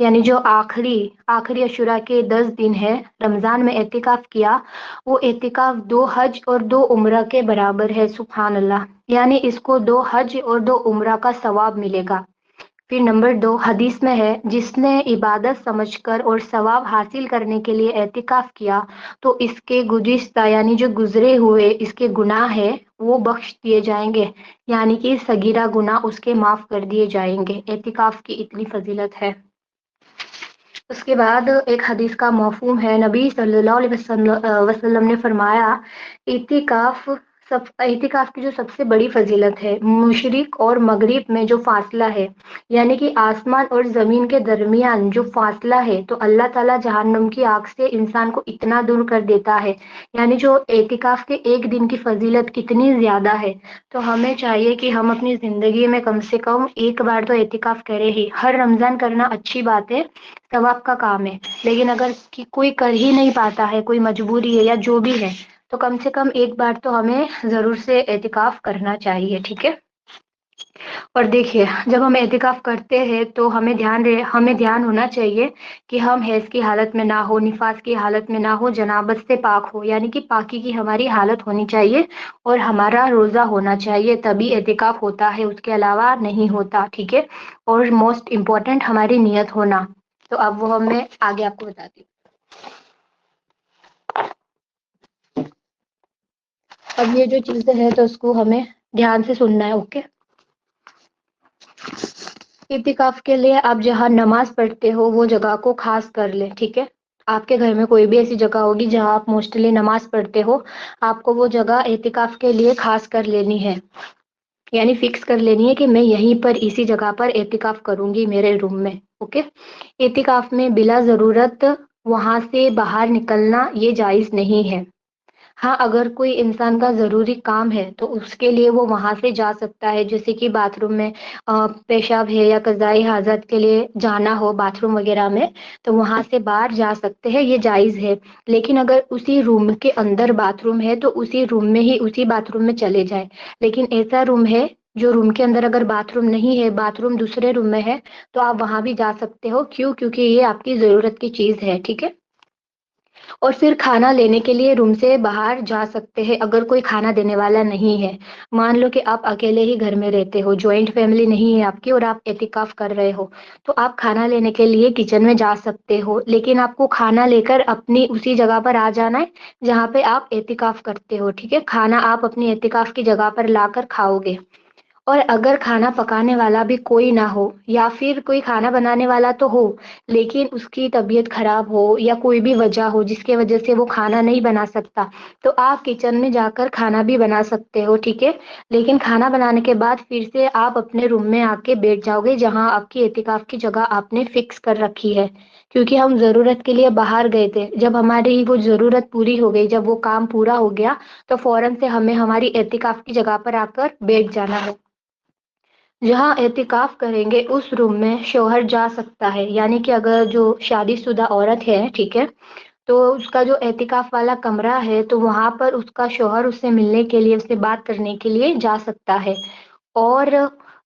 یعنی جو آخری عشورہ کے 10 دن ہے رمضان میں اعتکاف کیا، وہ اعتکاف 2 حج اور 2 عمرہ کے برابر ہے، سبحان اللہ، یعنی اس کو 2 حج اور 2 عمرہ کا ثواب ملے گا۔ پھر نمبر 2 حدیث میں ہے، جس نے عبادت سمجھ کر اور ثواب حاصل کرنے کے لیے اعتکاف کیا تو اس کے گزشتہ یعنی جو گزرے ہوئے اس کے گناہ ہے وہ بخش دیے جائیں گے، یعنی کہ صغیرہ گناہ اس کے معاف کر دیے جائیں گے۔ اعتکاف کی اتنی فضیلت ہے۔ اس کے بعد ایک حدیث کا مفہوم ہے، نبی صلی اللہ علیہ وسلم نے فرمایا، اعتکاف اعتکاف کی جو سب سے بڑی فضیلت ہے، مشرق اور مغرب میں جو فاصلہ ہے، یعنی کہ آسمان اور زمین کے درمیان جو فاصلہ ہے، تو اللہ تعالیٰ جہنم کی آگ سے انسان کو اتنا دور کر دیتا ہے، یعنی جو اعتکاف کے ایک دن کی فضیلت کتنی زیادہ ہے، تو ہمیں چاہیے کہ ہم اپنی زندگی میں کم سے کم ایک بار تو اعتکاف کریں ہی۔ ہر رمضان کرنا اچھی بات ہے، ثواب کا کام ہے، لیکن اگر کوئی کر ہی نہیں پاتا ہے، کوئی مجبوری ہے یا جو بھی ہے، تو کم سے کم ایک بار تو ہمیں ضرور سے اعتکاف کرنا چاہیے، ٹھیک ہے۔ اور دیکھیے، جب ہم اعتکاف کرتے ہیں تو ہمیں دھیان ہونا چاہیے کہ ہم حیض کی حالت میں نہ ہو، نفاس کی حالت میں نہ ہو، جنابت سے پاک ہو، یعنی کہ پاکی کی ہماری حالت ہونی چاہیے، اور ہمارا روزہ ہونا چاہیے، تبھی اعتکاف ہوتا ہے، اس کے علاوہ نہیں ہوتا، ٹھیک ہے۔ اور موسٹ امپورٹنٹ ہماری نیت ہونا، تو اب وہ میں آگے آپ کو بتاتی ہوں۔ اب یہ جو چیزیں ہیں تو اس کو ہمیں دھیان سے سننا ہے، اوکے۔ اعتکاف کے لیے آپ جہاں نماز پڑھتے ہو وہ جگہ کو خاص کر لیں، ٹھیک ہے۔ آپ کے گھر میں کوئی بھی ایسی جگہ ہوگی جہاں آپ موسٹلی نماز پڑھتے ہو، آپ کو وہ جگہ اعتکاف کے لیے خاص کر لینی ہے، یعنی فکس کر لینی ہے کہ میں یہیں پر اسی جگہ پر اعتکاف کروں گی، میرے روم میں، اوکے۔ اعتکاف میں بلا ضرورت وہاں سے باہر نکلنا یہ جائز نہیں ہے۔ ہاں، اگر کوئی انسان کا ضروری کام ہے تو اس کے لیے وہ وہاں سے جا سکتا ہے، جیسے کہ باتھ روم میں پیشاب ہے یا قضائی حاجت کے لیے جانا ہو باتھ روم وغیرہ میں، تو وہاں سے باہر جا سکتے ہیں، یہ جائز ہے۔ لیکن اگر اسی روم کے اندر باتھ روم ہے تو اسی روم میں ہی اسی باتھ روم میں چلے جائیں۔ لیکن ایسا روم ہے جو روم کے اندر اگر باتھ روم نہیں ہے، باتھ روم دوسرے روم میں ہے، تو آپ وہاں بھی جا سکتے ہو، کیوں؟ کیونکہ یہ آپ کی ضرورت کی چیز ہے، ٹھیک ہے۔ اور پھر کھانا لینے کے لیے روم سے باہر جا سکتے ہیں اگر کوئی کھانا دینے والا نہیں ہے۔ مان لو کہ آپ اکیلے ہی گھر میں رہتے ہو، جوائنٹ فیملی نہیں ہے آپ کی، اور آپ اعتکاف کر رہے ہو، تو آپ کھانا لینے کے لیے کچن میں جا سکتے ہو، لیکن آپ کو کھانا لے کر اپنی اسی جگہ پر آ جانا ہے جہاں پہ آپ اعتکاف کرتے ہو، ٹھیک ہے۔ کھانا آپ اپنی اعتکاف کی جگہ پر لا کر کھاؤ گے۔ اور اگر کھانا پکانے والا بھی کوئی نہ ہو، یا پھر کوئی کھانا بنانے والا تو ہو لیکن اس کی طبیعت خراب ہو یا کوئی بھی وجہ ہو جس کی وجہ سے وہ کھانا نہیں بنا سکتا، تو آپ کچن میں جا کر کھانا بھی بنا سکتے ہو، ٹھیک ہے۔ لیکن کھانا بنانے کے بعد پھر سے آپ اپنے روم میں آ کے بیٹھ جاؤ گے جہاں آپ کی اعتکاف کی جگہ آپ نے فکس کر رکھی ہے، کیونکہ ہم ضرورت کے لیے باہر گئے تھے، جب ہماری وہ ضرورت پوری ہو گئی، جب وہ کام پورا ہو گیا، تو فوراً سے ہمیں ہماری اعتکاف کی جگہ پر آ کر بیٹھ جانا ہے۔ جہاں اعتکاف کریں گے اس روم میں شوہر جا سکتا ہے، یعنی کہ اگر جو شادی شدہ عورت ہے، ٹھیک ہے، تو اس کا جو اعتکاف والا کمرہ ہے تو وہاں پر اس کا شوہر اس سے ملنے کے لیے، اس سے بات کرنے کے لیے جا سکتا ہے۔ اور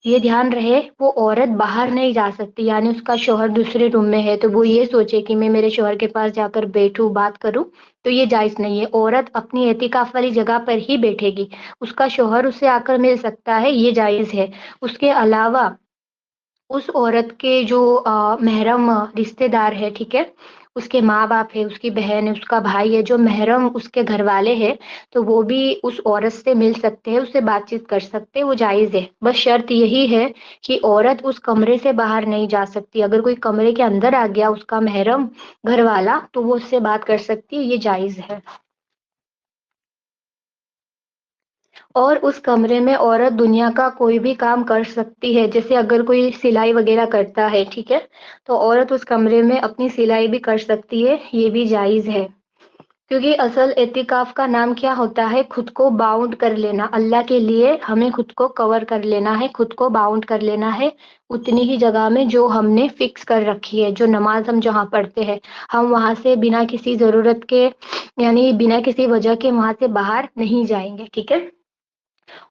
یہ دھیان رہے، وہ عورت باہر نہیں جا سکتی، یعنی اس کا شوہر دوسرے روم میں ہے تو وہ یہ سوچے کہ میں میرے شوہر کے پاس جا کر بیٹھوں، بات کروں، تو یہ جائز نہیں ہے۔ عورت اپنی اعتکاف والی جگہ پر ہی بیٹھے گی، اس کا شوہر اس سے آ کر مل سکتا ہے، یہ جائز ہے۔ اس کے علاوہ اس عورت کے جو محرم رشتے دار ہے، ٹھیک ہے، اس کے ماں باپ ہے، اس کی بہن ہے، اس کا بھائی ہے، جو محرم اس کے گھر والے ہیں، تو وہ بھی اس عورت سے مل سکتے ہیں، اس سے بات چیت کر سکتے ہیں، وہ جائز ہے۔ بس شرط یہی ہے کہ عورت اس کمرے سے باہر نہیں جا سکتی، اگر کوئی کمرے کے اندر آ گیا اس کا محرم گھر والا تو وہ اس سے بات کر سکتی ہے، یہ جائز ہے۔ اور اس کمرے میں عورت دنیا کا کوئی بھی کام کر سکتی ہے، جیسے اگر کوئی سلائی وغیرہ کرتا ہے، ٹھیک ہے، تو عورت اس کمرے میں اپنی سلائی بھی کر سکتی ہے، یہ بھی جائز ہے۔ کیونکہ اصل اعتکاف کا نام کیا ہوتا ہے؟ خود کو باؤنڈ کر لینا، اللہ کے لیے ہمیں خود کو کور کر لینا ہے، خود کو باؤنڈ کر لینا ہے اتنی ہی جگہ میں جو ہم نے فکس کر رکھی ہے، جو نماز ہم جہاں پڑھتے ہیں، ہم وہاں سے بنا کسی ضرورت کے، یعنی بنا کسی وجہ کے وہاں سے باہر نہیں جائیں گے، ٹھیک ہے۔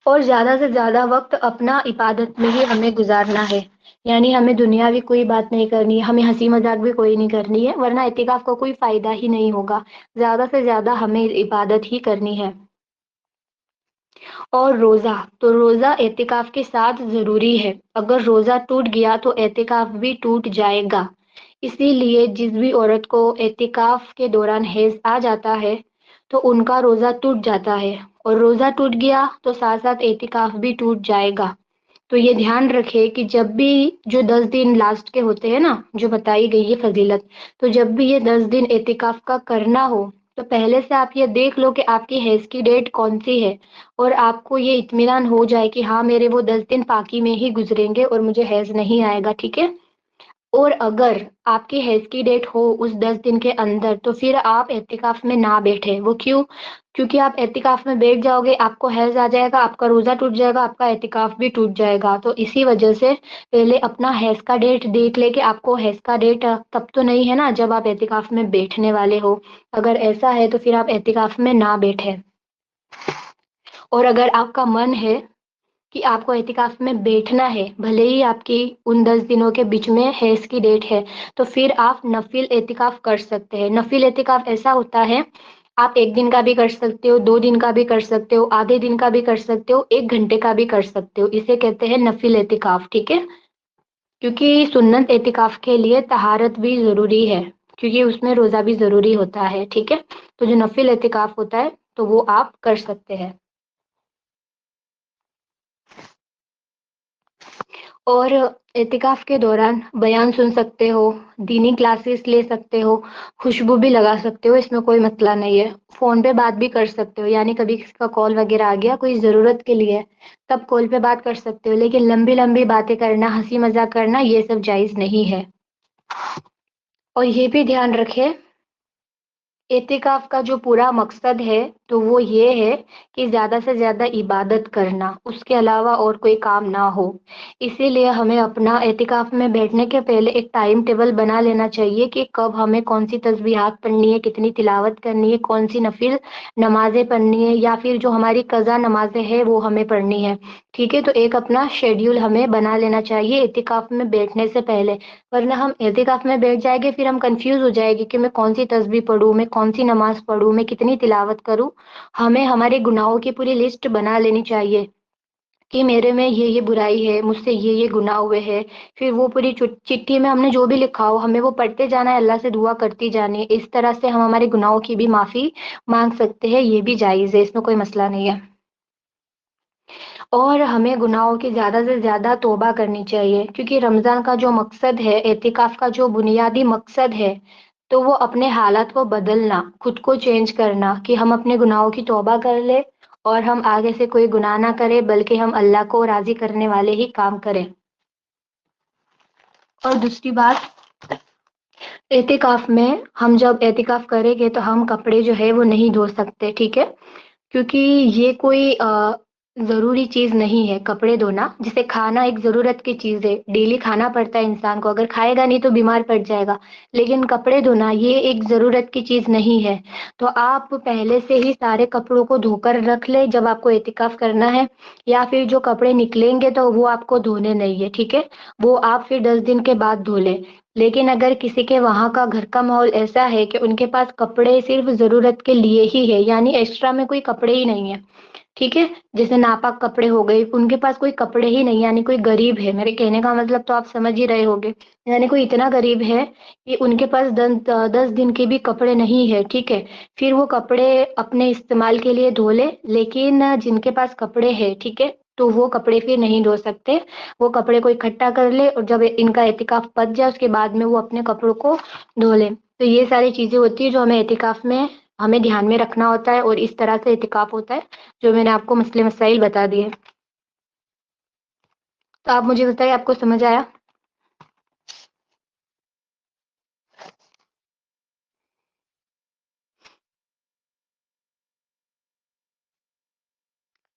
اور زیادہ سے زیادہ وقت اپنا عبادت میں ہی ہمیں گزارنا ہے، یعنی ہمیں دنیاوی کوئی بات نہیں کرنی ہے، ہمیں ہنسی مذاق بھی کوئی نہیں کرنی ہے، ورنہ اعتکاف کا کوئی فائدہ ہی نہیں ہوگا۔ زیادہ سے زیادہ ہمیں عبادت ہی کرنی ہے۔ اور روزہ تو روزہ اعتکاف کے ساتھ ضروری ہے، اگر روزہ ٹوٹ گیا تو اعتکاف بھی ٹوٹ جائے گا۔ اسی لیے جس بھی عورت کو اعتکاف کے دوران حیض آ جاتا ہے تو ان کا روزہ ٹوٹ جاتا ہے، اور روزہ ٹوٹ گیا تو ساتھ ساتھ اعتکاف بھی ٹوٹ جائے گا۔ تو یہ دھیان رکھے کہ جب بھی جو 10 دن لاسٹ کے ہوتے ہیں نا، جو بتائی گئی ہے فضیلت، تو جب بھی یہ 10 دن اعتکاف کا کرنا ہو تو پہلے سے آپ یہ دیکھ لو کہ آپ کی حیض کی ڈیٹ کون سی ہے، اور آپ کو یہ اطمینان ہو جائے کہ ہاں میرے وہ 10 دن پاکی میں ہی گزریں گے اور مجھے حیض نہیں آئے گا، ٹھیک ہے۔ اور اگر آپ کی حیض کی ڈیٹ ہو اس 10 دن کے اندر تو پھر آپ اعتکاف میں نہ بیٹھے۔ وہ کیوں؟ کیونکہ آپ اعتکاف میں بیٹھ جاؤ گے، آپ کو حیض آ جائے گا، آپ کا روزہ ٹوٹ جائے گا، آپ کا اعتکاف بھی ٹوٹ جائے گا۔ تو اسی وجہ سے پہلے اپنا حیض کا ڈیٹ دیکھ لے کہ آپ کو حیض کا ڈیٹ تب تو نہیں ہے نا جب آپ اعتکاف میں بیٹھنے والے ہو۔ اگر ایسا ہے تو پھر آپ اعتکاف میں نہ بیٹھے۔ اور اگر آپ کا من ہے کہ آپ کو اعتکاف میں بیٹھنا ہے، بھلے ہی آپ کی ان 10 دنوں کے بیچ میں حیض کی ڈیٹ ہے، تو پھر آپ نفل اعتکاف کر سکتے ہیں۔ نفل اعتکاف ایسا ہوتا ہے، آپ 1 دن کا بھی کر سکتے ہو، 2 دن کا بھی کر سکتے ہو، آدھے دن کا بھی کر سکتے ہو، 1 گھنٹے کا بھی کر سکتے ہو، اسے کہتے ہیں نفل اعتکاف، ٹھیک ہے۔ کیونکہ سنت اعتکاف کے لیے طہارت بھی ضروری ہے، کیونکہ اس میں روزہ بھی ضروری ہوتا ہے، ٹھیک ہے۔ تو جو نفل اعتکاف ہوتا ہے تو وہ آپ کر سکتے ہیں۔ اور اعتکاف کے دوران بیان سن سکتے ہو، دینی کلاسز لے سکتے ہو، خوشبو بھی لگا سکتے ہو، اس میں کوئی مسئلہ نہیں ہے۔ فون پہ بات بھی کر سکتے ہو، یعنی کبھی کسی کا کال وغیرہ آ گیا کوئی ضرورت کے لیے، تب کال پہ بات کر سکتے ہو، لیکن لمبی لمبی باتیں کرنا، ہنسی مذاق کرنا، یہ سب جائز نہیں ہے۔ اور یہ بھی دھیان رکھے، اعتکاف کا جو پورا مقصد ہے تو وہ یہ ہے کہ زیادہ سے زیادہ عبادت کرنا، اس کے علاوہ اور کوئی کام نہ ہو۔ اسی لیے ہمیں اپنا اعتکاف میں بیٹھنے کے پہلے ایک ٹائم ٹیبل بنا لینا چاہیے کہ کب ہمیں کون سی تسبیحات پڑھنی ہے، کتنی تلاوت کرنی ہے، کون سی نفل نمازیں پڑھنی ہے، یا پھر جو ہماری قضا نمازیں ہیں وہ ہمیں پڑھنی ہے، ٹھیک ہے۔ تو ایک اپنا شیڈیول ہمیں بنا لینا چاہیے اعتکاف میں بیٹھنے سے پہلے، ورنہ ہم اعتکاف میں بیٹھ جائیں گے پھر ہم کنفیوز ہو جائے گی کہ میں کون سی تسبیح پڑھوں، میں کون سی نماز پڑھوں، میں کتنی تلاوت کروں۔ ہمیں ہمارے گناہوں کی پوری لسٹ بنا لینی چاہیے کہ میرے میں یہ برائی ہے، مجھ سے یہ گناہ ہوئے ہیں، پھر وہ پوری چٹھی میں ہم نے جو بھی لکھا ہو ہمیں وہ پڑھتے جانا ہے، اللہ سے دعا کرتی جانی ہے۔ اس طرح سے ہم ہمارے گناہوں کی بھی معافی مانگ سکتے ہیں، یہ بھی جائز ہے، اس میں کوئی مسئلہ نہیں ہے۔ اور ہمیں گناہوں کی زیادہ سے زیادہ توبہ کرنی چاہیے، کیونکہ رمضان کا جو مقصد ہے، اعتکاف کا جو بنیادی مقصد ہے، تو وہ اپنے حالات کو بدلنا، خود کو چینج کرنا، کہ ہم اپنے گناہوں کی توبہ کر لیں اور ہم آگے سے کوئی گناہ نہ کریں، بلکہ ہم اللہ کو راضی کرنے والے ہی کام کریں۔ اور دوسری بات، اعتکاف میں ہم جب اعتکاف کریں گے تو ہم کپڑے جو ہے وہ نہیں دھو سکتے، ٹھیک ہے، کیونکہ یہ کوئی ضروری چیز نہیں ہے کپڑے دھونا۔ جیسے کھانا ایک ضرورت کی چیز ہے، ڈیلی کھانا پڑتا ہے انسان کو، اگر کھائے گا نہیں تو بیمار پڑ جائے گا، لیکن کپڑے دھونا یہ ایک ضرورت کی چیز نہیں ہے۔ تو آپ پہلے سے ہی سارے کپڑوں کو دھو کر رکھ لیں جب آپ کو اعتکاف کرنا ہے، یا پھر جو کپڑے نکلیں گے تو وہ آپ کو دھونے نہیں ہے، ٹھیک ہے، وہ آپ پھر 10 دن کے بعد دھو لیں۔ لیکن اگر کسی کے وہاں کا گھر کا ماحول ایسا ہے کہ ان کے پاس کپڑے صرف ضرورت کے لیے ہی ہے، یعنی ایکسٹرا میں کوئی کپڑے ہی نہیں ہے، ٹھیک ہے، جیسے ناپاک کپڑے ہو گئے، ان کے پاس کوئی کپڑے ہی نہیں، یعنی کوئی غریب ہے، میرے کہنے کا مطلب تو آپ سمجھ ہی رہے ہوگے، یعنی کوئی اتنا غریب ہے کہ ان کے پاس 10 دن کے بھی کپڑے نہیں ہے، ٹھیک ہے، پھر وہ کپڑے اپنے استعمال کے لیے دھو لے، لیکن جن کے پاس کپڑے ہیں، ٹھیک ہے، تو وہ کپڑے پھر نہیں دھو سکتے، وہ کپڑے کو اکٹھا کر لے اور جب ان کا اعتکاف پچ جائے اس کے بعد میں وہ اپنے کپڑوں کو دھو لے۔ تو یہ ساری چیزیں ہوتی ہیں جو ہمیں اعتکاف میں ہمیں دھیان میں رکھنا ہوتا ہے، اور اس طرح سے اعتکاف ہوتا ہے جو میں نے آپ کو مسئلے مسائل بتا دیے۔ تو آپ مجھے بتائیے، آپ کو سمجھ آیا؟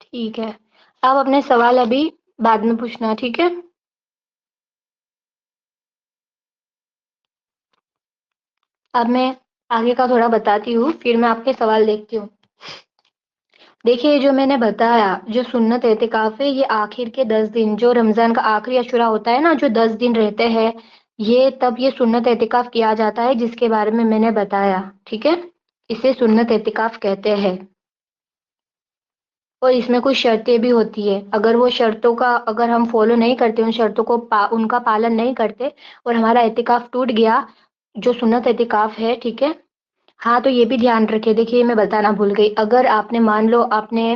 ٹھیک ہے، آپ اپنے سوال ابھی بعد میں پوچھنا، ٹھیک ہے۔ اب میں آگے کا تھوڑا بتاتی ہوں، پھر میں آپ کے سوال دیکھتی ہوں۔ دیکھیے جو میں نے بتایا، جو سنت اعتکاف ہے یہ آخر کے 10 دن، جو رمضان کا آخری عشرہ ہوتا ہے نا، جو 10 دن رہتے ہیں، یہ تب یہ سنت اعتکاف کیا جاتا ہے جس کے بارے میں نے بتایا، ٹھیک ہے؟ اسے سنت اعتکاف کہتے ہیں۔ اور اس میں کچھ شرطیں بھی ہوتی ہے، اگر وہ شرطوں کا اگر ہم فالو نہیں کرتے، ان شرطوں کو ان کا پالن نہیں کرتے اور ہمارا اعتکاف ٹوٹ گیا، جو سنت اعتکاف ہے، ٹھیک ہے؟ ہاں تو یہ بھی دھیان رکھے، دیکھیے میں بتانا بھول گئی، اگر آپ نے مان لو آپ نے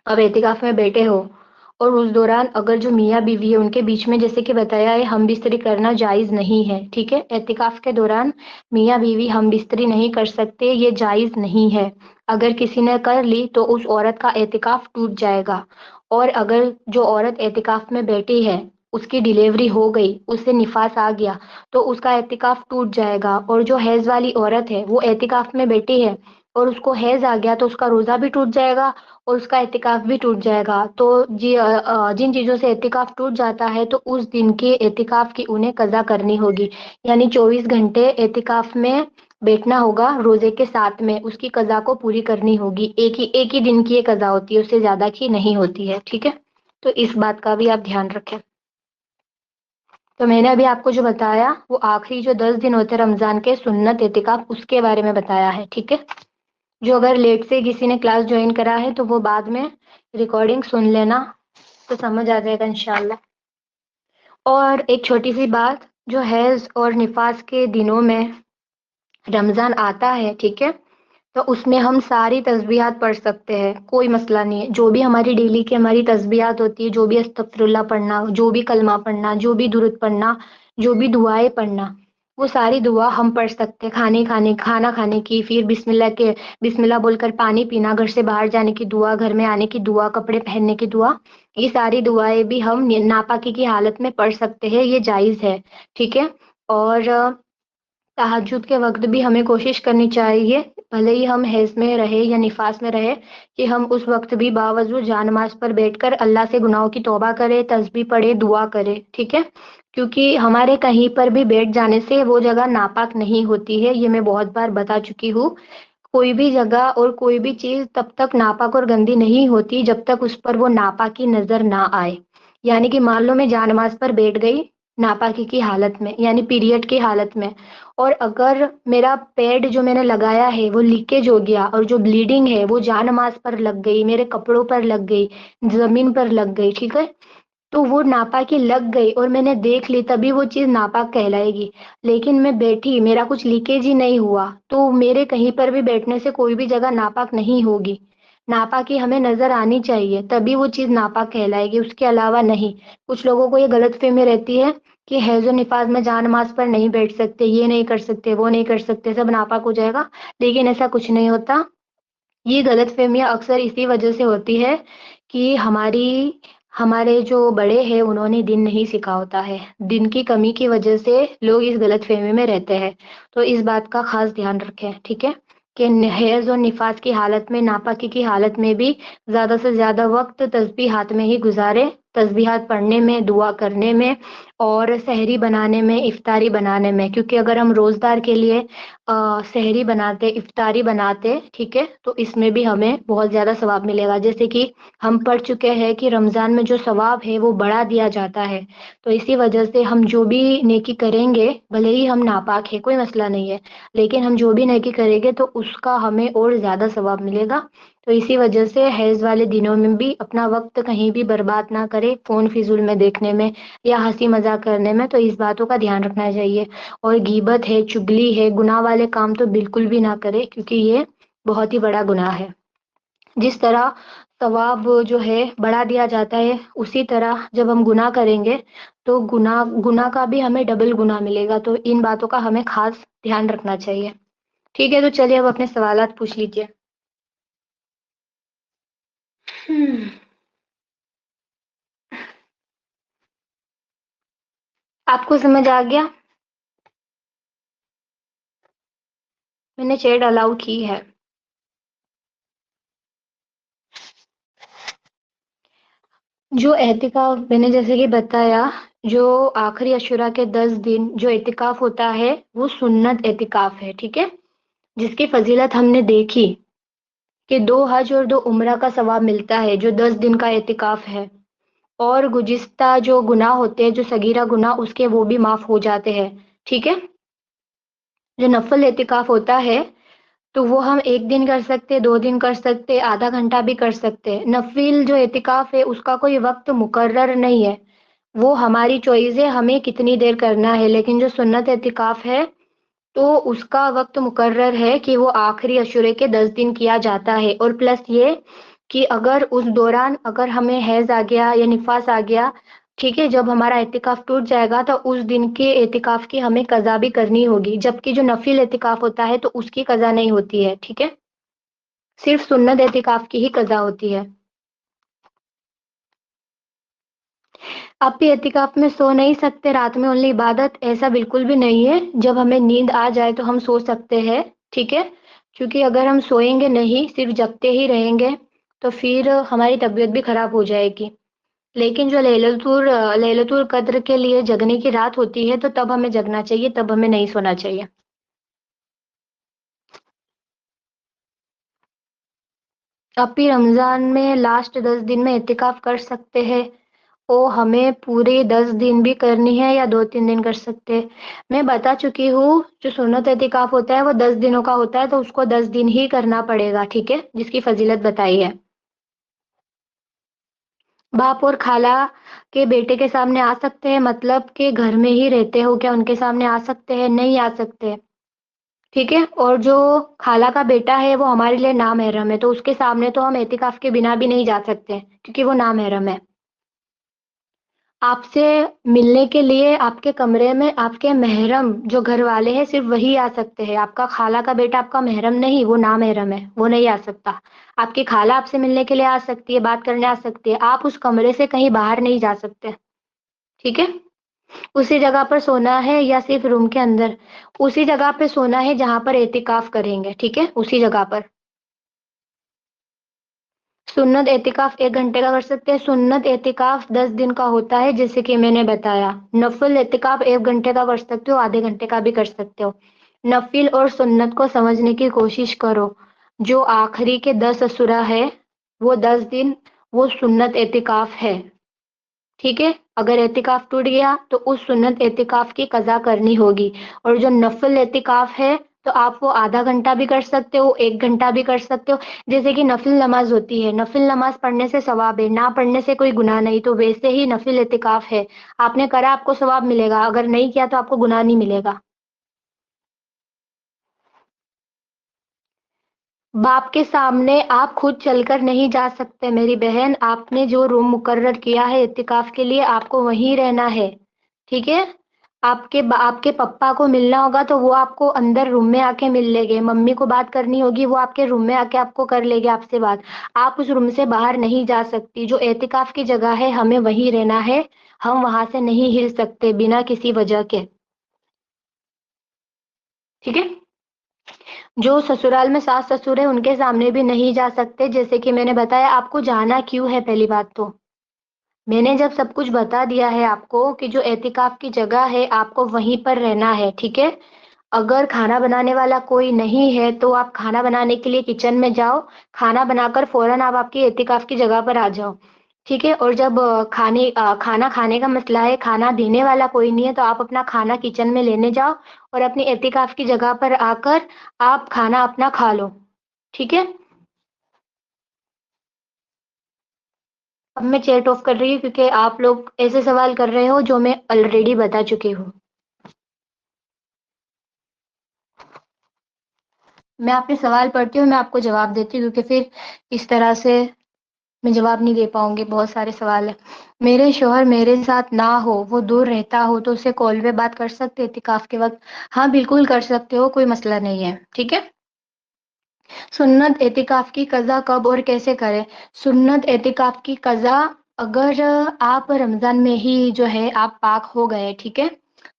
اب اعتکاف میں بیٹھے ہو اور اس دوران اگر جو میاں بیوی ہے ان کے بیچ میں جیسے کہ بتایا ہے ہم بستری کرنا جائز نہیں ہے، ٹھیک ہے؟ اعتکاف کے دوران میاں بیوی ہم بستری نہیں کر سکتے، یہ جائز نہیں ہے۔ اگر کسی نے کر لی تو اس عورت کا اعتکاف ٹوٹ جائے گا، اور اگر جو عورت اعتکاف میں بیٹھی ہے اس کی ڈیلیوری ہو گئی، اس سے نفاس آ گیا تو اس کا اعتکاف ٹوٹ جائے گا، اور جو حیض والی عورت ہے وہ اعتکاف میں بیٹھی ہے اور اس کو حیض آ گیا تو اس کا روزہ بھی ٹوٹ جائے گا اور اس کا اعتکاف بھی ٹوٹ جائے گا۔ تو جن چیزوں سے اعتکاف ٹوٹ جاتا ہے تو اس دن کے اعتکاف کی انہیں قضا کرنی ہوگی، یعنی 24 گھنٹے اعتکاف میں بیٹھنا ہوگا روزے کے ساتھ میں، اس کی قضا کو پوری کرنی ہوگی۔ ایک ہی دن کی یہ قضا ہوتی ہے، اس سے زیادہ کی نہیں ہوتی ہے، ٹھیک ہے؟ تو اس بات کا بھی آپ دھیان رکھیں۔ تو میں نے ابھی آپ کو جو بتایا وہ آخری جو 10 دن ہوتے ہیں رمضان کے سنت اعتکاف، اس کے بارے میں بتایا ہے، ٹھیک ہے؟ جو اگر لیٹ سے کسی نے کلاس جوائن کرا ہے تو وہ بعد میں ریکارڈنگ سن لینا تو سمجھ آ جائے گا انشاءاللہ۔ اور ایک چھوٹی سی بات، جو حیض اور نفاس کے دنوں میں رمضان آتا ہے، ٹھیک ہے؟ تو اس میں ہم ساری تسبیحات پڑھ سکتے ہیں، کوئی مسئلہ نہیں ہے۔ جو بھی ہماری ڈیلی کی ہماری تسبیحات ہوتی ہے، جو بھی استغفر اللہ پڑھنا، جو بھی کلمہ پڑھنا، جو بھی درود پڑھنا، جو بھی دعائیں پڑھنا، وہ ساری دعا ہم پڑھ سکتے ہیں۔ کھانا کھانے کی، پھر بسم اللہ بول کر پانی پینا، گھر سے باہر جانے کی دعا، گھر میں آنے کی دعا، کپڑے پہننے کی دعا، یہ ساری دعائیں بھی ہم ناپاکی کی حالت میں پڑھ سکتے ہیں، یہ جائز ہے، ٹھیک ہے؟ اور تہجد کے وقت بھی ہمیں کوشش کرنی چاہیے، بھلے ہی ہم حیض میں رہے یا نفاس میں رہے، کہ ہم اس وقت بھی باوضو جان نماز پر بیٹھ کر اللہ سے گناہوں کی توبہ کرے، تسبیح پڑھے، دعا کرے، ٹھیک ہے؟ کیونکہ ہمارے کہیں پر بھی بیٹھ جانے سے وہ جگہ ناپاک نہیں ہوتی ہے، یہ میں بہت بار بتا چکی ہوں۔ کوئی بھی جگہ اور کوئی بھی چیز تب تک ناپاک اور گندی نہیں ہوتی جب تک اس پر وہ ناپاکی نظر نہ آئے، یعنی کہ مان لو میں جان نماز پر بیٹھ گئی ناپاکی کی حالت میں، یعنی پیریڈ کی حالت میں، اور اگر میرا پیڈ جو میں نے لگایا ہے وہ لیکیج ہو گیا اور جو بلیڈنگ ہے وہ جان نماز پر لگ گئی، میرے کپڑوں پر لگ گئی، زمین پر لگ گئی، ٹھیک ہے؟ تو وہ ناپاکی لگ گئی اور میں نے دیکھ لی، تبھی وہ چیز ناپاک کہلائے گی۔ لیکن میں بیٹھی، میرا کچھ لیکیج ہی نہیں ہوا، تو میرے کہیں پر بھی بیٹھنے سے کوئی بھی جگہ ناپاک نہیں ہوگی۔ ناپاکی ہمیں نظر آنی چاہیے تبھی وہ چیز ناپاک کہلائے گی، اس کے علاوہ نہیں۔ کچھ لوگوں کو یہ غلط فہمی رہتی ہے کہ حیض و نفاس میں جان نماز پر نہیں بیٹھ سکتے، یہ نہیں کر سکتے، وہ نہیں کر سکتے، سب ناپاک ہو جائے گا، لیکن ایسا کچھ نہیں ہوتا۔ یہ غلط فہمیاں اکثر اسی وجہ سے ہوتی ہے کہ ہمارے جو بڑے ہیں انہوں نے دین نہیں سکھا ہوتا ہے، دین کی کمی کی وجہ سے لوگ اس غلط فہمی میں رہتے ہیں۔ تو اس بات کا خاص دھیان رکھیں، ٹھیک ہے؟ کہ حیض اور نفاس کی حالت میں، ناپاکی کی حالت میں بھی زیادہ سے زیادہ وقت تسبیحات میں ہی گزارے، تسبیحات پڑھنے میں، دعا کرنے میں، اور سحری بنانے میں، افطاری بنانے میں، کیونکہ اگر ہم روزدار کے لیے سحری بناتے، افطاری بناتے، ٹھیک ہے، تو اس میں بھی ہمیں بہت زیادہ ثواب ملے گا۔ جیسے کہ ہم پڑھ چکے ہیں کہ رمضان میں جو ثواب ہے وہ بڑھا دیا جاتا ہے، تو اسی وجہ سے ہم جو بھی نیکی کریں گے، بھلے ہی ہم ناپاک ہے، کوئی مسئلہ نہیں ہے، لیکن ہم جو بھی نیکی کریں گے تو اس کا ہمیں اور زیادہ ثواب ملے گا۔ تو اسی وجہ سے حیض والے دنوں میں بھی اپنا وقت کہیں بھی برباد نہ کرے فون فضول میں دیکھنے میں یا ہنسی مذاق کرنے میں، تو اس باتوں کا دھیان رکھنا چاہیے۔ اور غیبت ہے، چگلی ہے، گناہ والے کام تو بالکل بھی نہ کرے، کیونکہ یہ بہت ہی بڑا گناہ ہے۔ جس طرح ثواب جو ہے بڑھا دیا جاتا ہے، اسی طرح جب ہم گناہ کریں گے تو گناہ کا بھی ہمیں ڈبل گناہ ملے گا، تو ان باتوں کا ہمیں خاص دھیان رکھنا چاہیے، ٹھیک ہے؟ تو چلیے اب اپنے سوالات پوچھ لیجیے۔ آپ کو سمجھ آ گیا؟ میں نے چیٹ الاؤ کی ہے۔ جو اعتکاف میں نے جیسے کہ بتایا، جو آخری عشورہ کے 10 دن جو اعتکاف ہوتا ہے وہ سنت اعتکاف ہے، ٹھیک ہے؟ جس کی فضیلت ہم نے دیکھی، کہ 2 حج اور 2 عمرہ کا ثواب ملتا ہے جو 10 دن کا اعتکاف ہے، اور گزشتہ جو گناہ ہوتے ہیں، جو صغیرہ گناہ اس کے وہ بھی معاف ہو جاتے ہیں، ٹھیک ہے؟ جو نفل اعتکاف ہوتا ہے تو وہ ہم 1 دن کر سکتے، 2 دن کر سکتے، آدھا گھنٹہ بھی کر سکتے۔ نفل جو اعتکاف ہے اس کا کوئی وقت مقرر نہیں ہے، وہ ہماری چوائس ہے ہمیں کتنی دیر کرنا ہے، لیکن جو سنت اعتکاف ہے تو اس کا وقت مقرر ہے کہ وہ آخری عشورے کے 10 دن کیا جاتا ہے، اور پلس یہ کہ اگر اس دوران اگر ہمیں حیض آ گیا یا نفاس آ گیا، ٹھیک ہے، جب ہمارا اعتکاف ٹوٹ جائے گا تو اس دن کے اعتکاف کی ہمیں قضا بھی کرنی ہوگی، جبکہ جو نفل اعتکاف ہوتا ہے تو اس کی قضا نہیں ہوتی ہے، ٹھیک ہے، صرف سنت اعتکاف کی ہی قضا ہوتی ہے۔ آپ بھی اعتکاف میں سو نہیں سکتے رات میں اونلی عبادت، ایسا بالکل بھی نہیں ہے، جب ہمیں نیند آ جائے تو ہم سو سکتے ہیں، ٹھیک ہے، کیونکہ اگر ہم سوئیں گے نہیں صرف جگتے ہی رہیں گے تو پھر ہماری طبیعت بھی خراب ہو جائے گی، لیکن جو لیلۃ القدر کے لیے جگنے کی رات ہوتی ہے تو تب ہمیں جگنا چاہیے، تب ہمیں نہیں سونا چاہیے۔ اب بھی رمضان میں لاسٹ 10 دن میں اعتکاف کر سکتے ہیں، او ہمیں پورے 10 دن بھی کرنی ہے یا 2-3 دن کر سکتے؟ میں بتا چکی ہوں جو سنت اعتکاف ہوتا ہے وہ 10 دنوں کا ہوتا ہے تو اس کو 10 دن ہی کرنا پڑے گا، ٹھیک ہے، جس کی فضیلت بتائی ہے۔ باپ اور خالہ کے بیٹے کے سامنے آ سکتے ہیں، مطلب کہ گھر میں ہی رہتے ہو کیا ان کے سامنے آ سکتے ہیں؟ نہیں آ سکتے، ٹھیک ہے، اور جو خالہ کا بیٹا ہے وہ ہمارے لیے نامحرم ہے تو اس کے سامنے تو ہم اعتکاف کے بنا بھی نہیں جا سکتے کیونکہ وہ نامحرم ہے۔ آپ سے ملنے کے لیے آپ کے کمرے میں آپ کے محرم جو گھر والے ہیں صرف وہی آ سکتے ہیں، آپ کا خالہ کا بیٹا آپ کا محرم نہیں، وہ نامحرم ہے، وہ نہیں آ سکتا۔ آپ کی خالہ آپ سے ملنے کے لیے آ سکتی ہے، بات کرنے آ سکتی ہے، آپ اس کمرے سے کہیں باہر نہیں جا سکتے، ٹھیک ہے؟ اسی جگہ پر سونا ہے یا صرف روم کے اندر؟ اسی جگہ پہ سونا ہے جہاں پر اعتکاف کریں گے، ٹھیک ہے، اسی جگہ پر۔ سنت اعتکاف 1 گھنٹے کا کر سکتے ہیں، سنت اعتکاف 10 دن کا ہوتا ہے جیسے کہ میں نے بتایا۔ نفل اعتکاف 1 گھنٹے کا کر سکتے ہو، آدھے گھنٹے کا بھی کر سکتے ہو۔ نفل اور سنت کو سمجھنے کی کوشش کرو، جو آخری کے 10 اسورہ ہے وہ 10 دن وہ سنت اعتکاف ہے، ٹھیک ہے، اگر اعتکاف ٹوٹ گیا تو اس سنت اعتکاف کی قضا کرنی ہوگی، اور جو نفل اعتکاف ہے تو آپ وہ آدھا گھنٹہ بھی کر سکتے ہو، 1 گھنٹہ بھی کر سکتے ہو، جیسے کہ نفل نماز ہوتی ہے، نفل نماز پڑھنے سے ثواب ہے، نہ پڑھنے سے کوئی گناہ نہیں، تو ویسے ہی نفل اعتکاف ہے، آپ نے کرا آپ کو ثواب ملے گا، اگر نہیں کیا تو آپ کو گناہ نہیں ملے گا۔ باپ کے سامنے آپ خود چل کر نہیں جا سکتے میری بہن، آپ نے جو روم مقرر کیا ہے اعتکاف کے لیے آپ کو وہیں رہنا ہے، ٹھیک ہے، آپ کے پپا کو ملنا ہوگا تو وہ آپ کو اندر روم میں آ کے مل لے گے، ممی کو بات کرنی ہوگی وہ آپ کے روم میں آ کے آپ کو کر لے گے آپ سے بات، آپ اس روم سے باہر نہیں جا سکتی، جو اعتکاف کی جگہ ہے ہمیں وہیں رہنا ہے، ہم وہاں سے نہیں ہل سکتے بنا کسی وجہ کے، ٹھیک ہے۔ جو سسرال میں ساس سسر ہیں ان کے سامنے بھی نہیں جا سکتے، جیسے کہ میں نے بتایا آپ کو جانا کیوں ہے، پہلی بات تو میں نے جب سب کچھ بتا دیا ہے آپ کو کہ جو اعتکاف کی جگہ ہے آپ کو وہیں پر رہنا ہے، ٹھیک ہے، اگر کھانا بنانے والا کوئی نہیں ہے تو آپ کھانا بنانے کے لیے کچن میں جاؤ، کھانا بنا کر فوراً آپ کی اعتکاف کی جگہ پر آ جاؤ، ٹھیک ہے، اور جب کھانا کھانے کا مسئلہ ہے، کھانا دینے والا کوئی نہیں ہے تو آپ اپنا کھانا کچن میں لینے جاؤ اور اپنی اعتکاف کی جگہ پر آ کر آپ کھانا اپنا کھا لو، ٹھیک ہے۔ اب میں چیٹ آف کر رہی ہوں کیونکہ آپ لوگ ایسے سوال کر رہے ہو جو میں آلریڈی بتا چکی ہوں۔ میں آپ کے سوال پڑھتی ہوں، میں آپ کو جواب دیتی ہوں کیونکہ پھر اس طرح سے میں جواب نہیں دے پاؤں گی، بہت سارے سوال ہیں۔ میرے شوہر میرے ساتھ نہ ہو، وہ دور رہتا ہو تو اسے کال پہ بات کر سکتے اعتکاف کے وقت؟ ہاں بالکل کر سکتے ہو، کوئی مسئلہ نہیں ہے، ٹھیک ہے۔ سنت اعتکاف کی قضا کب اور کیسے کریں؟ سنت اعتکاف کی قضا اگر آپ رمضان میں ہی جو ہے آپ پاک ہو گئے، ٹھیک ہے،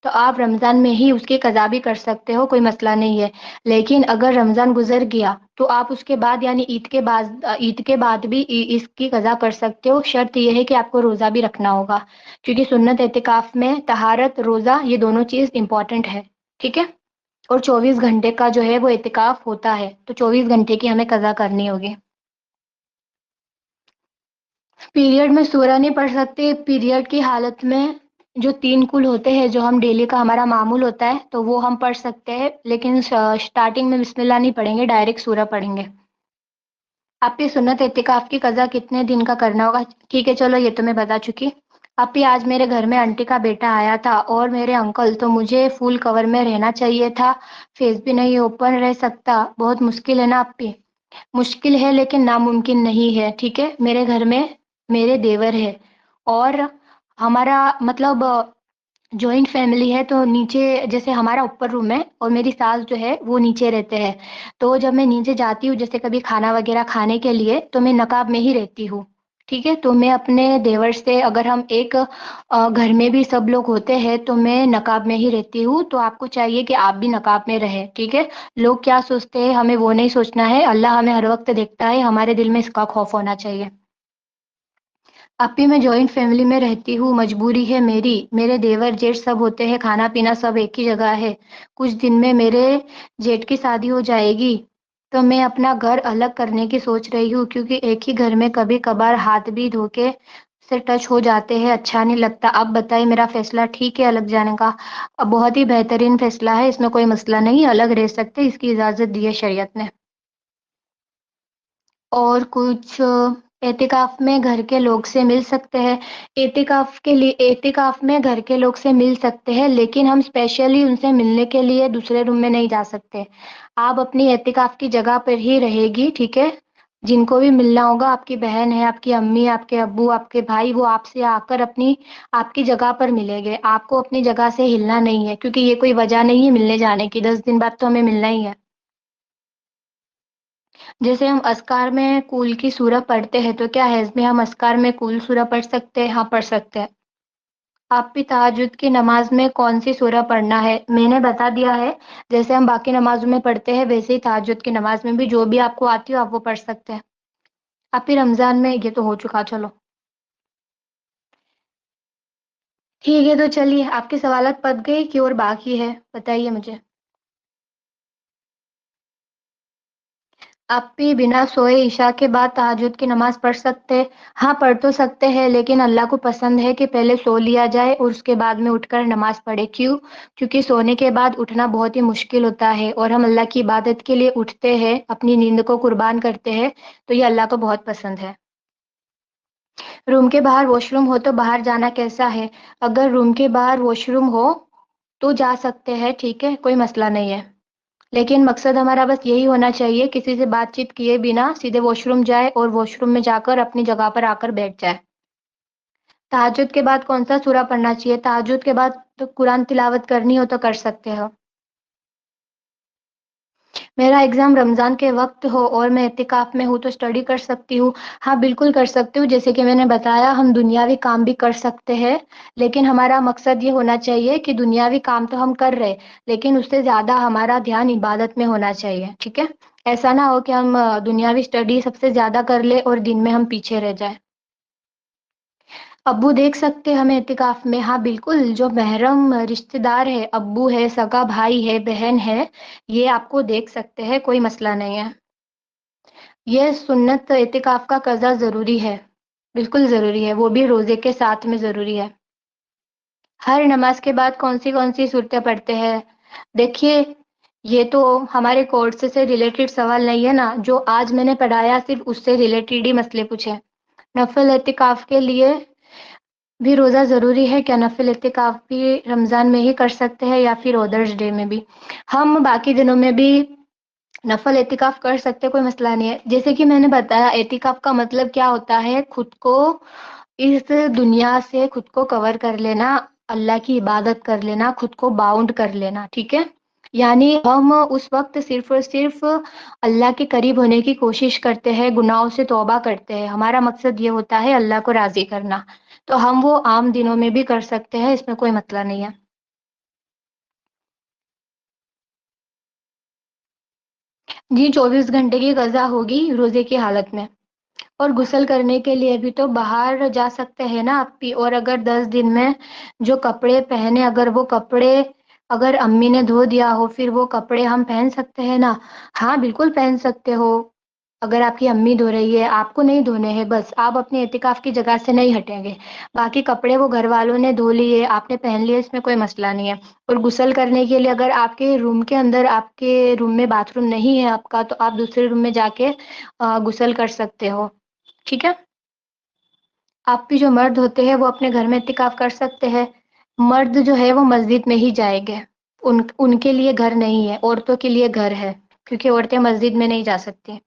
تو آپ رمضان میں ہی اس کی قضا بھی کر سکتے ہو، کوئی مسئلہ نہیں ہے، لیکن اگر رمضان گزر گیا تو آپ اس کے بعد یعنی عید کے بعد بھی اس کی قضا کر سکتے ہو، شرط یہ ہے کہ آپ کو روزہ بھی رکھنا ہوگا، کیونکہ سنت اعتکاف میں طہارت روزہ یہ دونوں چیز امپورٹنٹ ہے، ٹھیک ہے۔ اور 24 گھنٹے کا جو ہے وہ اعتکاف ہوتا ہے، تو 24 گھنٹے کی ہمیں قضا کرنی ہوگی۔ پیریڈ میں سورہ نہیں پڑھ سکتے، پیریڈ کی حالت میں جو 3 کل ہوتے ہیں جو ہم ڈیلی کا ہمارا معمول ہوتا ہے تو وہ ہم پڑھ سکتے ہیں، لیکن سٹارٹنگ میں بسم اللہ نہیں پڑھیں گے، ڈائریکٹ سورہ پڑھیں گے۔ آپ کی سنت اعتکاف کی قضا کتنے دن کا کرنا ہوگا؟ ٹھیک ہے چلو یہ تو میں بتا چکی۔ آپ ہی آج میرے گھر میں آنٹی کا بیٹا آیا تھا اور میرے انکل، تو مجھے فل کور میں رہنا چاہیے تھا، فیس بھی نہیں اوپن رہ سکتا، بہت مشکل ہے نا آپ پی؟ مشکل ہے لیکن ناممکن نہیں ہے، ٹھیک ہے؟ میرے گھر میں میرے دیور ہے اور ہمارا مطلب جوائنٹ فیملی ہے، تو نیچے جیسے ہمارا اوپر روم ہے اور میری ساس جو ہے وہ نیچے رہتے ہیں، تو جب میں نیچے جاتی ہوں جیسے کبھی کھانا وغیرہ کھانے کے لیے تو میں نقاب میں ہی رہتی ہوں، ٹھیک ہے؟ تو میں اپنے دیور سے، اگر ہم ایک گھر میں بھی سب لوگ ہوتے ہیں تو میں نقاب میں ہی رہتی ہوں، تو آپ کو چاہیے کہ آپ بھی نقاب میں رہیں، ٹھیک ہے؟ لوگ کیا سوچتے ہیں ہمیں وہ نہیں سوچنا ہے، اللہ ہمیں ہر وقت دیکھتا ہے، ہمارے دل میں اس کا خوف ہونا چاہیے۔ اپی میں جوائنٹ فیملی میں رہتی ہوں، مجبوری ہے میری، میرے دیور جیٹ سب ہوتے ہیں، کھانا پینا سب ایک ہی جگہ ہے، کچھ دن میں میرے جیٹ کی شادی ہو جائے گی تو میں اپنا گھر الگ کرنے کی سوچ رہی ہوں، کیونکہ ایک ہی گھر میں کبھی کبھار ہاتھ بھی دھوکے سے ٹچ ہو جاتے ہیں، اچھا نہیں لگتا۔ اب بتائیے میرا فیصلہ ٹھیک ہے الگ جانے کا؟ اب بہت ہی بہترین فیصلہ ہے، اس میں کوئی مسئلہ نہیں، الگ رہ سکتے، اس کی اجازت دی ہے شریعت نے۔ اور کچھ اعتکاف میں گھر کے لوگ سے مل سکتے ہیں، اعتکاف کے لیے اعتکاف میں گھر کے لوگ سے مل سکتے ہیں، لیکن ہم اسپیشلی ان سے ملنے کے لیے دوسرے روم میں نہیں جا سکتے۔ آپ اپنی اعتکاف کی جگہ پر ہی رہے گی، ٹھیک ہے؟ جن کو بھی ملنا ہوگا، آپ کی بہن ہے، آپ کی امی، آپ کے ابو، آپ کے بھائی، وہ آپ سے آ کر آپ کی جگہ پر ملیں گے، آپ کو اپنی جگہ سے ہلنا نہیں ہے، کیونکہ یہ کوئی وجہ نہیں ہے ملنے جانے کی، 10 دن بعد تو ہمیں ملنا ہی ہے۔ جیسے ہم اذکار میں کل کی سورہ پڑھتے ہیں تو کیا حیض میں ہم اذکار میں کل سورہ پڑھ سکتے ہیں؟ ہاں پڑھ سکتے ہیں۔ آپ بھی تہجد کی نماز میں کون سی سورہ پڑھنا ہے میں نے بتا دیا ہے، جیسے ہم باقی نمازوں میں پڑھتے ہیں ویسے ہی تہجد کی نماز میں بھی جو بھی آپ کو آتی ہو آپ وہ پڑھ سکتے ہیں۔ آپ ہی رمضان میں یہ تو ہو چکا، چلو ٹھیک ہے، تو چلیے آپ کے سوالات پت گئے کہ اور باقی ہے بتائیے مجھے۔ آپ بھی بنا سوئے عشاء کے بعد تہجد کی نماز پڑھ سکتے؟ ہاں پڑھ تو سکتے ہیں، لیکن اللہ کو پسند ہے کہ پہلے سو لیا جائے اور اس کے بعد میں اٹھ کر نماز پڑھے۔ کیوں؟ کیونکہ سونے کے بعد اٹھنا بہت ہی مشکل ہوتا ہے، اور ہم اللہ کی عبادت کے لیے اٹھتے ہیں، اپنی نیند کو قربان کرتے ہیں، تو یہ اللہ کو بہت پسند ہے۔ روم کے باہر واش روم ہو تو باہر جانا کیسا ہے؟ اگر روم کے باہر واش روم ہو تو جا سکتے ہیں، ٹھیک ہے، کوئی مسئلہ نہیں ہے، لیکن مقصد ہمارا بس یہی ہونا چاہیے کسی سے بات چیت کیے بنا سیدھے واش روم جائے اور واش روم میں جا کر اپنی جگہ پر آ کر بیٹھ جائے۔ تہجد کے بعد کون سا سورہ پڑھنا چاہیے؟ تہجد کے بعد تو قرآن تلاوت کرنی ہو تو کر سکتے ہو۔ میرا ایگزام رمضان کے وقت ہو اور میں اعتکاف میں ہوں تو اسٹڈی کر سکتی ہوں؟ ہاں بالکل کر سکتی ہوں، جیسے کہ میں نے بتایا ہم دنیاوی کام بھی کر سکتے ہیں، لیکن ہمارا مقصد یہ ہونا چاہیے کہ دنیاوی کام تو ہم کر رہے لیکن اس سے زیادہ ہمارا دھیان عبادت میں ہونا چاہیے، ٹھیک ہے؟ ایسا نہ ہو کہ ہم دنیاوی اسٹڈی سب سے زیادہ کر لے اور دن میں ہم پیچھے رہ جائیں۔ ابو دیکھ سکتے ہمیں اعتکاف میں؟ ہاں بالکل، جو محرم رشتہ دار ہے، ابو ہے، سگا بھائی ہے، بہن ہے، یہ آپ کو دیکھ سکتے ہیں، کوئی مسئلہ نہیں ہے۔ یہ سنت اعتکاف کا قضا ضروری ہے؟ بالکل ضروری ہے، وہ بھی روزے کے ساتھ میں ضروری ہے۔ ہر نماز کے بعد کون سی صورتیں پڑھتے ہیں؟ دیکھیے یہ تو ہمارے کورس سے ریلیٹڈ سوال نہیں ہے نا، جو آج میں نے پڑھایا صرف اس سے ریلیٹڈ ہی مسئلے پوچھے۔ نفل اعتکاف کے لیے بھی روزہ ضروری ہے کیا؟ نفل اعتکاف بھی رمضان میں ہی کر سکتے ہیں یا پھر ادرس ڈے میں بھی؟ ہم باقی دنوں میں بھی نفل اعتکاف کر سکتے، کوئی مسئلہ نہیں ہے۔ جیسے کہ میں نے بتایا اعتکاف کا مطلب کیا ہوتا ہے، خود کو اس دنیا سے خود کو کور کر لینا، اللہ کی عبادت کر لینا، خود کو باؤنڈ کر لینا، ٹھیک ہے؟ یعنی ہم اس وقت صرف اور صرف اللہ کے قریب ہونے کی کوشش کرتے ہیں، گناہوں سے توبہ کرتے ہیں، ہمارا مقصد یہ ہوتا ہے اللہ کو راضی کرنا، تو ہم وہ عام دنوں میں بھی کر سکتے ہیں، اس میں کوئی مسئلہ نہیں ہے۔ جی 24 گھنٹے کی قضا ہوگی روزے کی حالت میں، اور غسل کرنے کے لیے بھی تو باہر جا سکتے ہیں نا آپ بھی، اور اگر 10 دن میں جو کپڑے پہنے اگر وہ کپڑے اگر امی نے دھو دیا ہو پھر وہ کپڑے ہم پہن سکتے ہیں نا؟ ہاں بالکل پہن سکتے ہو۔ اگر آپ کی امی دھو رہی ہے، آپ کو نہیں دھونے ہیں، بس آپ اپنے اعتکاف کی جگہ سے نہیں ہٹیں گے، باقی کپڑے وہ گھر والوں نے دھو لیے، آپ نے پہن لیے، اس میں کوئی مسئلہ نہیں ہے۔ اور غسل کرنے کے لیے اگر آپ کے روم کے اندر، آپ کے روم میں باتھ روم نہیں ہے آپ کا، تو آپ دوسرے روم میں جا کے غسل کر سکتے ہو، ٹھیک ہے؟ آپ بھی جو مرد ہوتے ہیں وہ اپنے گھر میں اعتکاف کر سکتے ہیں، مرد جو ہے وہ مسجد میں ہی جائیں گے، ان کے لیے گھر نہیں ہے، عورتوں کے لیے گھر ہے، کیونکہ عورتیں مسجد میں نہیں جا سکتی۔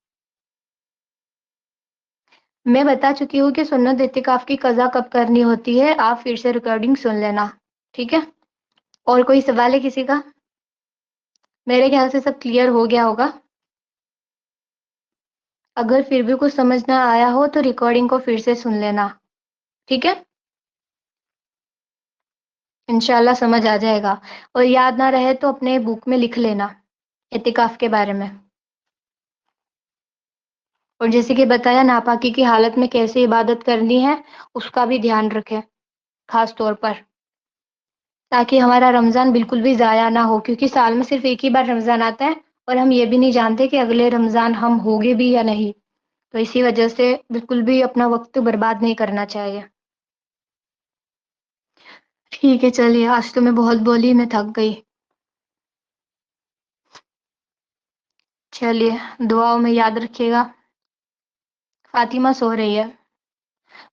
میں بتا چکی ہوں کہ سنت اعتکاف کی قضا کب کرنی ہوتی ہے، آپ پھر سے ریکارڈنگ سن لینا، ٹھیک ہے؟ اور کوئی سوال ہے کسی کا؟ میرے خیال سے سب کلیئر ہو گیا ہوگا۔ اگر پھر بھی کچھ سمجھ نہ آیا ہو تو ریکارڈنگ کو پھر سے سن لینا، ٹھیک ہے؟ انشاءاللہ سمجھ آ جائے گا، اور یاد نہ رہے تو اپنے بک میں لکھ لینا اعتکاف کے بارے میں۔ اور جیسے کہ بتایا ناپاکی کی حالت میں کیسے عبادت کرنی ہے، اس کا بھی دھیان رکھیں خاص طور پر، تاکہ ہمارا رمضان بالکل بھی ضائع نہ ہو، کیونکہ سال میں صرف ایک ہی بار رمضان آتا ہے، اور ہم یہ بھی نہیں جانتے کہ اگلے رمضان ہم ہوگے بھی یا نہیں، تو اسی وجہ سے بالکل بھی اپنا وقت برباد نہیں کرنا چاہیے۔ ٹھیک ہے چلیے، آج تو میں بہت بولی، میں تھک گئی۔ چلیے، دعاؤں میں یاد رکھیے گا۔ فاطمہ سو رہی ہے،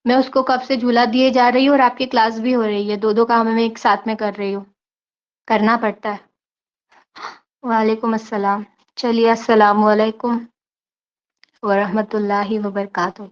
میں اس کو کب سے جھولا دیے جا رہی ہوں، اور آپ کی کلاس بھی ہو رہی ہے، دو دو کام میں ایک ساتھ میں کر رہی ہوں، کرنا پڑتا ہے۔ وعلیکم السلام۔ چلیے، السلام علیکم ورحمۃ اللہ وبرکاتہ۔